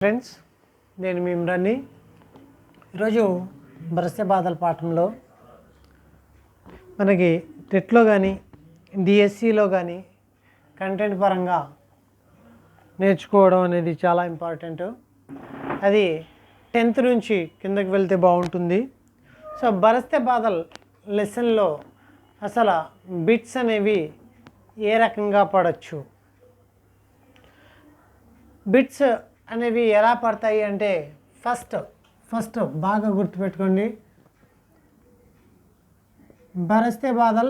Friends, నేను మీ ఇమ్రాన్ని. ఈరోజు బరసె బాధల పాఠంలో మనకి టెట్లో కానీ డిఎస్సిలో కానీ కంటెంట్ పరంగా నేర్చుకోవడం అనేది చాలా ఇంపార్టెంట్. అది 10th నుంచి కిందకి వెళ్తే బాగుంటుంది. సో బరసె బాధల్ లెసన్లో అసలు బిట్స్ అనేవి ఏ రకంగా పడవచ్చు, బిట్స్ అనేవి ఎలా పడతాయి అంటే ఫస్ట్ బాగా గుర్తుపెట్టుకోండి. बरसते बादल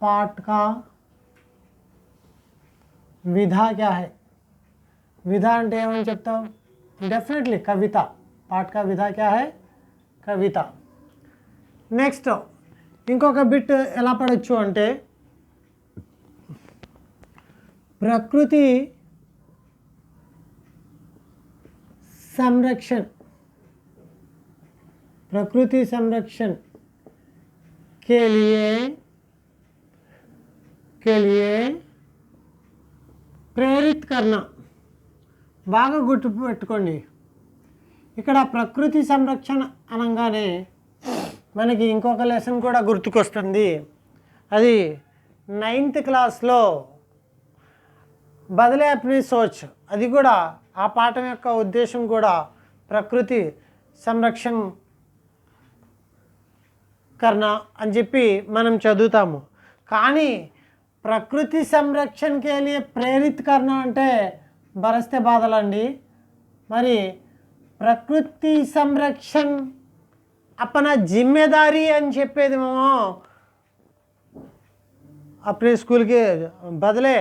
पाठ का विधा क्या है? विधा అంటే ఏమని చెప్తాం? డెఫినెట్లీ కవిత. పాఠ का विधा क्या है? కవిత. నెక్స్ట్ ఇంకొక బిట్ ఎలా పడొచ్చు అంటే प्रकृति संरक्षण के लिए ప్రేరిత్ करना. బాగా గుర్తుపెట్టుకోండి, ఇక్కడ ప్రకృతి సంరక్షణ అనగానే మనకి ఇంకొక లెసన్ కూడా గుర్తుకొస్తుంది. అది 9th క్లాస్లో బదలే అప్నీ సోచ్. అది కూడా ఆ పాఠం యొక్క ఉద్దేశం కూడా ప్రకృతి సంరక్షణ కర్నా అని చెప్పి మనం చదువుతాము. కానీ ప్రకృతి సంరక్షణకే లియే ప్రేరిత్ కర్నా అంటే బరసె బాధలండి. మరి ప్రకృతి సంరక్షణ అపన జిమ్మేదారీ అని చెప్పేది మేము अपने स्कूल के बदले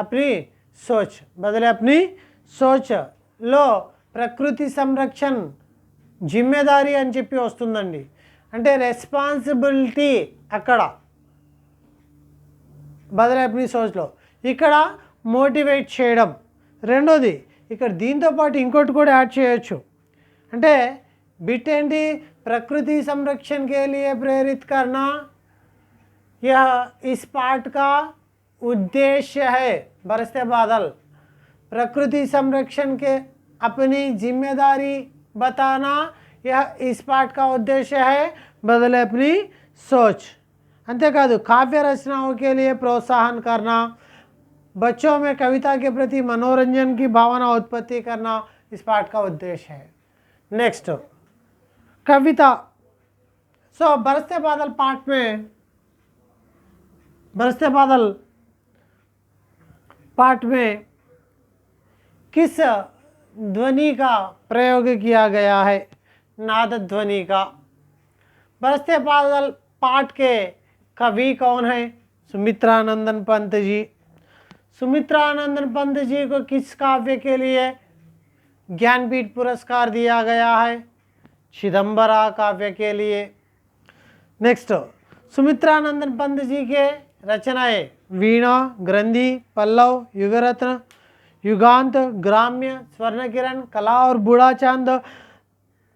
अपनी सोचలో ప్రకృతి సంరక్షణ జిమ్మేదారీ అని చెప్పి వస్తుందండి. అంటే రెస్పాన్సిబిలిటీ అక్కడ బదలే అప్నీ సోచ్లో, ఇక్కడ మోటివేట్ చేయడం. రెండోది ఇక్కడ దీంతో పాటు ఇంకోటి కూడా యాడ్ చేయొచ్చు. అంటే బిట్ ఏంటి? ప్రకృతి సంరక్షణకే లియే ప్రేరిత్ కర్నా. यह इस पाठ का उद्देश्य है. बरसते बादल प्रकृति संरक्षण के अपनी जिम्मेदारी बताना, यह इस पाठ का उद्देश्य है. बदले अपनी सोच. अंतेकादु काव्य रचनाओं के लिए प्रोत्साहन करना, बच्चों में कविता के प्रति मनोरंजन की भावना उत्पत्ति करना इस पाठ का उद्देश्य है. नेक्स्ट कविता. सो बरसते बादल पाठ में बरसते बादल पाठ में किस ध्वनि का प्रयोग किया गया है? नाद ध्वनि का. बरसते बादल पाठ के कवि कौन है? सुमित्रानंदन पंत जी. सुमित्रानंदन पंत जी को किस काव्य के लिए ज्ञानपीठ पुरस्कार दिया गया है? चिदंबरा काव्य के लिए. नेक्स्ट सुमित्रानंदन पंत जी के रचनाएं वीणा, ग्रंथि, पल्लव, युगरत्न, युगांत, ग्राम्य, स्वर्णकिरण, कला और बूढ़ा चांद,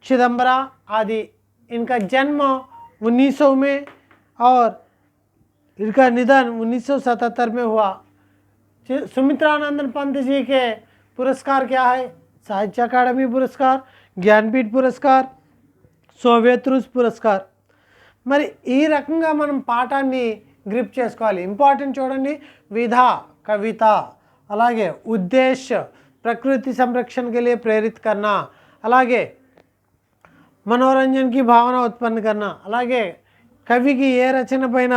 चिदंबरा आदि. इनका जन्म 1900 में और इनका निधन 1977 में हुआ. सुमित्रानंदन पंत जी के पुरस्कार क्या है? साहित्य अकादमी पुरस्कार, ज्ञानपीठ पुरस्कार, सोवियत रूस पुरस्कार. మరి ఈ రకంగా మనం పాఠాన్ని గ్రిప్ చేసుకోవాలి. ఇంపార్టెంట్ చూడండి. విధా కవిత, అలాగే ఉద్దేశ్ ప్రకృతి సంరక్షణకి లియే ప్రేరిత్ కర్నా, అలాగే మనోరంజన్కి భావన ఉత్పన్న కర్నా, అలాగే కవికి ఏ రచన పైన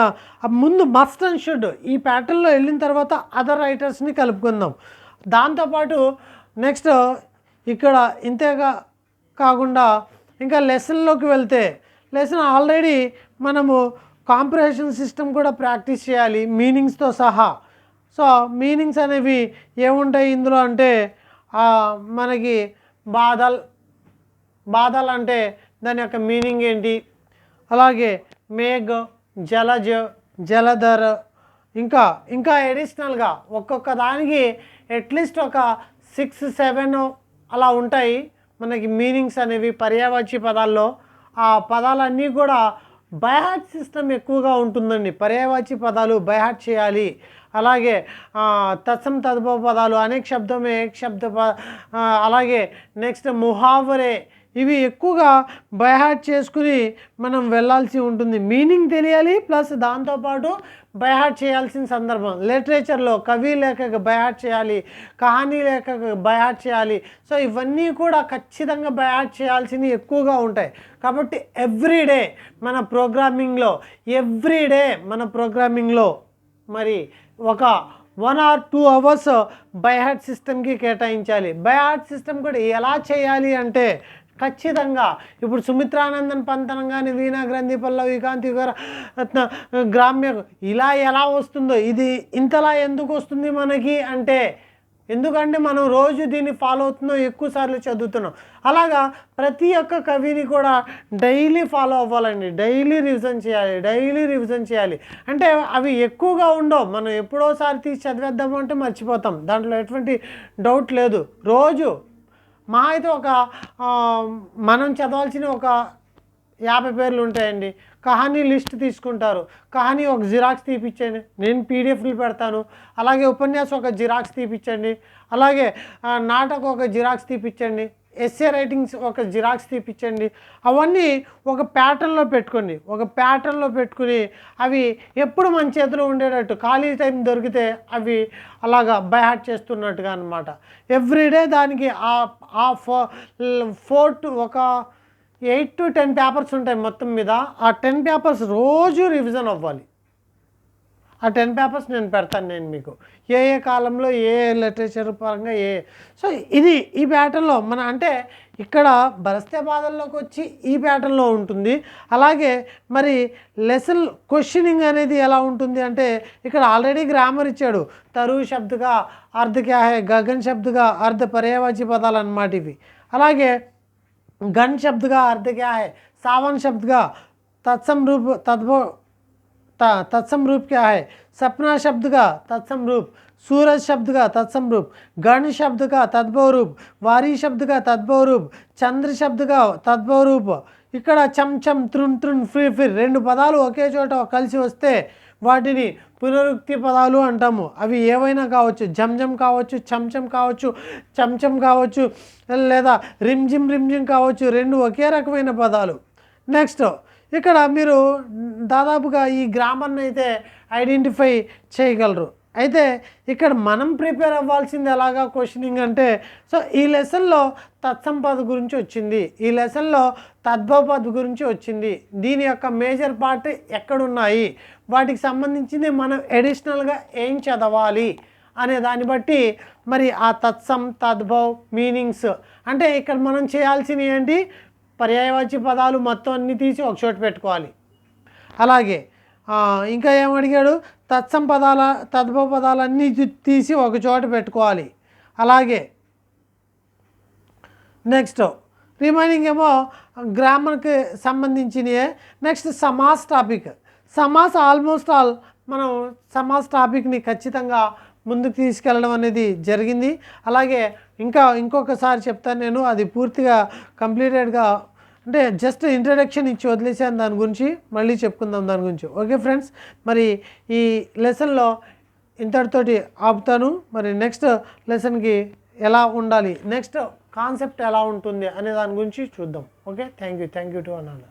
ముందు మస్ట్ అండ్ షుడ్ ఈ ప్యాటర్న్లో వెళ్ళిన తర్వాత అదర్ రైటర్స్ని కలుపుకుందాం. దాంతోపాటు నెక్స్ట్ ఇక్కడ ఇంతేగా కాకుండా ఇంకా లెసన్లోకి వెళ్తే లెసన్ ఆల్రెడీ మనము కాంప్రహెన్షన్ సిస్టమ్ కూడా ప్రాక్టీస్ చేయాలి మీనింగ్స్తో సహా. సో మీనింగ్స్ అనేవి ఏముంటాయి ఇందులో అంటే మనకి బాదల్ అంటే దాని యొక్క మీనింగ్ ఏంటి, అలాగే మేఘ్, జలజ్, జలధర్, ఇంకా ఎడిషనల్గా ఒక్కొక్క దానికి అట్లీస్ట్ ఒక 6-7 అలా ఉంటాయి మనకి మీనింగ్స్ అనేవి పర్యాయవాచి పదాల్లో. ఆ పదాలన్నీ కూడా బైహార్ట్ సిస్టమ్ ఎక్కువగా ఉంటుందండి. పర్యాయవాచి పదాలు బైహార్ట్ చేయాలి. అలాగే తత్సమ తద్భవ పదాలు, అనేక శబ్దం ఏక శబ్ద అలాగే నెక్స్ట్ ముహావరే, ఇవి ఎక్కువగా బైహార్ట్ చేసుకుని మనం వెళ్ళాల్సి ఉంటుంది. మీనింగ్ తెలియాలి, ప్లస్ దాంతోపాటు బైహార్ట్ చేయాల్సిన సందర్భం. లిటరేచర్లో కవి లేఖకు బైహార్ట్ చేయాలి, కహానీ లేఖకు బైహార్ట్ చేయాలి. సో ఇవన్నీ కూడా ఖచ్చితంగా బైహార్ట్ చేయాల్సినవి ఎక్కువగా ఉంటాయి. కాబట్టి ఎవ్రీడే మన ప్రోగ్రామింగ్లో మరి ఒక 1 or 2 hours బైహార్ట్ సిస్టమ్కి కేటాయించాలి. బైహార్ట్ సిస్టమ్ కూడా ఎలా చేయాలి అంటే ఖచ్చితంగా ఇప్పుడు సుమిత్రానందన్ పంతనం కానీ, వీణా గ్రంథి పల్లవి కాంతి గ్రామ్య ఇలా ఎలా వస్తుందో ఇది ఇంతలా ఎందుకు వస్తుంది మనకి అంటే, ఎందుకంటే మనం రోజు దీన్ని ఫాలో అవుతున్నాం, ఎక్కువసార్లు చదువుతున్నాం. అలాగా ప్రతి ఒక్క కవిని కూడా డైలీ ఫాలో అవ్వాలండి. డైలీ రివిజన్ చేయాలి. అంటే అవి ఎక్కువగా ఉండవు, మనం ఎప్పుడోసారి తీసి చదివేద్దాము అంటే మర్చిపోతాం, దాంట్లో ఎటువంటి డౌట్ లేదు. రోజు మా అయితే మనం చదవాల్సిన ఒక 50 పేర్లు ఉంటాయండి. కహానీ లిస్ట్ తీసుకుంటారు, కహానీ ఒక జిరాక్స్ తీపిచ్చండి, నేను పీడిఎఫ్లు పెడతాను. అలాగే ఉపన్యాసం ఒక జిరాక్స్ తీపిచ్చండి, అలాగే నాటకం ఒక జిరాక్స్ తీపిచ్చండి, ఎస్ఏ రైటింగ్స్ ఒక జిరాక్స్ తీపిచ్చండి. అవన్నీ ఒక ప్యాటర్న్లో పెట్టుకుని అవి ఎప్పుడు మన చేతిలో ఉండేటట్టు, ఖాళీ టైం దొరికితే అవి అలాగా బైహార్ట్ చేస్తున్నట్టుగా అనమాట. ఎవ్రీడే దానికి ఒక 8 to 10 పేపర్స్ ఉంటాయి మొత్తం మీద. ఆ 10 పేపర్స్ రోజు రివిజన్ అవ్వాలి. ఆ 10 పేపర్స్ నేను పెడతాను మీకు, ఏ కాలంలో ఏ లిటరేచర్ పరంగా సో ఇది ఈ ప్యాటర్న్లో అంటే ఇక్కడ బరస్తే బాధల్లోకి వచ్చి ఈ ప్యాటర్న్లో ఉంటుంది. అలాగే మరి లెసన్ క్వశ్చనింగ్ అనేది ఎలా ఉంటుంది అంటే, ఇక్కడ ఆల్రెడీ గ్రామర్ ఇచ్చాడు. తరు శబ్దగా అర్ధ క్యా హై, గగన్ శబ్దగా అర్ధ పర్యాయవాచి పదాలు అన్నమాట ఇవి. అలాగే गण शब्द का अर्थ क्या है, सावन शब्द का तत्सम रूप क्या है, सपना शब्द का तत्सम रूप, सूरज शब्द का तत्सम रूप, गण शब्द का तद्भव रूप, वारी शब्द का तद्भव रूप, चंद्र शब्द का तद्भव रूप. ఇక్కడ చమ్ చమ్ త్రున్ త్రున్ ఫిర్ ఫిర్ 2 పదాలు ఒకే చోట కలిసి వస్తే వాటిని పునరుక్తి పదాలు అంటాము. అవి ఏవైనా కావచ్చు, జంజం కావచ్చు, చంచం కావచ్చు, చంచం కావచ్చు, లేదా రిమ్జిమ్ కావచ్చు, 2 ఒకే రకమైన పదాలు. నెక్స్ట్ ఇక్కడ మీరు దాదాపుగా ఈ గ్రామర్ని అయితే ఐడెంటిఫై చేయగలరు. అయితే ఇక్కడ మనం ప్రిపేర్ అవ్వాల్సింది ఎలాగా క్వశ్చనింగ్ అంటే, సో ఈ లెసన్లో తత్సమ పద గురించి వచ్చింది, ఈ లెసన్లో తద్భవ పద గురించి వచ్చింది, దీని యొక్క మేజర్ పార్ట్ ఎక్కడున్నాయి, వాటికి సంబంధించింది మనం అడిషనల్గా ఏం చదవాలి అనే దాన్ని బట్టి మరి ఆ తత్సమ్ తద్భవ్ మీనింగ్స్ అంటే ఇక్కడ మనం చేయాల్సినవి ఏంటి, పర్యాయవాచి పదాలు మొత్తం అన్నీ తీసి ఒక చోట పెట్టుకోవాలి. అలాగే ఇంకా ఏమడిగాడు, తత్సమ పదాల తద్భవ పదాలన్నీ తీసి ఒక చోట పెట్టుకోవాలి. అలాగే నెక్స్ట్ రిమైనింగ్ ఏమో గ్రామర్కి సంబంధించినయే. నెక్స్ట్ సమాస్ టాపిక్, సమాస్ ఆల్మోస్ట్ ఆల్ మనం సమాస్ టాపిక్ని ఖచ్చితంగా ముందుకు తీసుకెళ్ళడం అనేది జరిగింది. అలాగే ఇంకొకసారి చెప్తాను నేను, అది పూర్తిగా కంప్లీటెడ్గా అంటే జస్ట్ ఇంట్రడక్షన్ ఇచ్చి వదిలేసాను, దాని గురించి మళ్ళీ చెప్పుకుందాం దాని గురించి. ఓకే ఫ్రెండ్స్, మరి ఈ లెసన్లో ఇంతటితోటి ఆపుతాను. మరి నెక్స్ట్ లెసన్కి ఎలా ఉండాలి, నెక్స్ట్ కాన్సెప్ట్ ఎలా ఉంటుంది అనే దాని గురించి చూద్దాం. ఓకే, థ్యాంక్ యూ టు అన్నాను.